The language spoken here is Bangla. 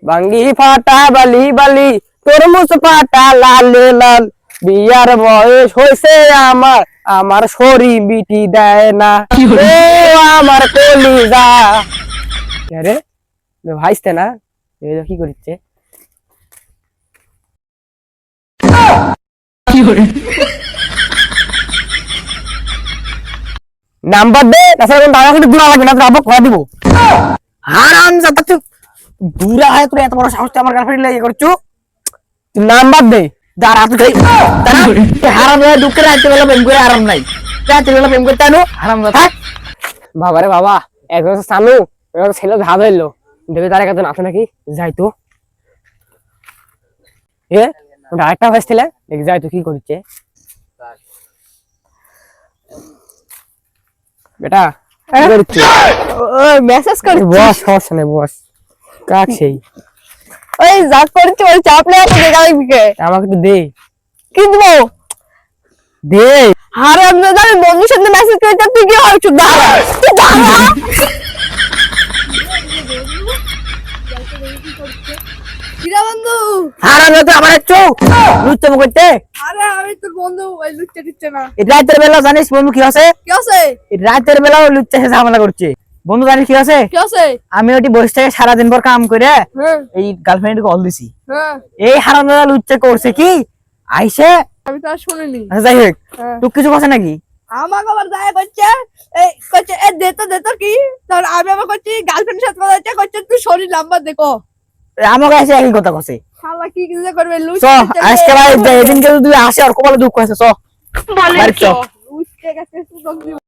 বাঙ্গি ফাটা বালি বালি তরমুজ ফাটা লাল লাল বিয়ার বয়স হয়েছে আমার আমার শরীর বিটি দেয় না ও আমার কলিজা আরে ভাইস্তে না এই কি করছে নাম্বার দে তাছাড়া কোন টাকা কিন্তু দেওয়া লাগবে না আবার করে দিব হারাম জাতা তুই বুড়া হয় তুই এত বড় সাহস আমার গার্লফ্রেন্ড লাগে করছো তুই নাম্বার দে যার হাতে খাই হারাম হয়ে দুঃখে রাখতে বেলা প্রেম করে আরাম নাই রাতে বেলা প্রেম করতে আনো হারাম জাতা বাবা রে বাবা একজন সানু ছেলে ভাব এলো দেখে তার কাছে আছে নাকি যাই তো এ আরেকটা হয়েছিল দেখ যাই তো কি করছে বেটা মেসেজ করে বস হস না বস কাক সেই ওই যা করছে ওই চাপ না তো দেখা লাগবে আমাকে তো দে কি দিব দে হারাম দাদা আমি বন্ধুর সাথে মেসেজ করে তুই কি হয় চুপ দাঁড়া তুই দাঁড়া কিরা বন্ধু হারাম তো আমার চোখ লুচ্চম করতে আরে আমি তোর বন্ধু ওই লুচ্চা দিচ্ছে না এই রাতের বেলা জানিস বন্ধু কি আছে কি আছে এই রাতের বেলা ও লুচ্চা এসে ঝামেলা করছে বন্ধু জানিস কি আছে কি আছে আমি ওটি বসে থেকে সারাদিন পর কাম করে হ্যাঁ এই গার্লফ্রেন্ড কল দিছি হ্যাঁ এই হারাম দাদা লুচ্চা করছে কি আইসে আমি তো আর শুনিনি আচ্ছা যাই হোক হ্যাঁ। তুই কিছু কথা নাকি আমাকে আবার যায় করছে এই করছে এ দে তো কি তাহলে আমি আবার করছি গার্লফ্রেন্ডের সাথে কথা হচ্ছে করছে তুই শরীর নাম্বার দেখো আমাকে এসে একই কথা কছে শালা কি কিছু করবে লুচ চ আজকে ভাই এদিনকে তুই আসে আর কপালে দুঃখ আছে চ বলে বাড়ি চ। লুচ কে গেছে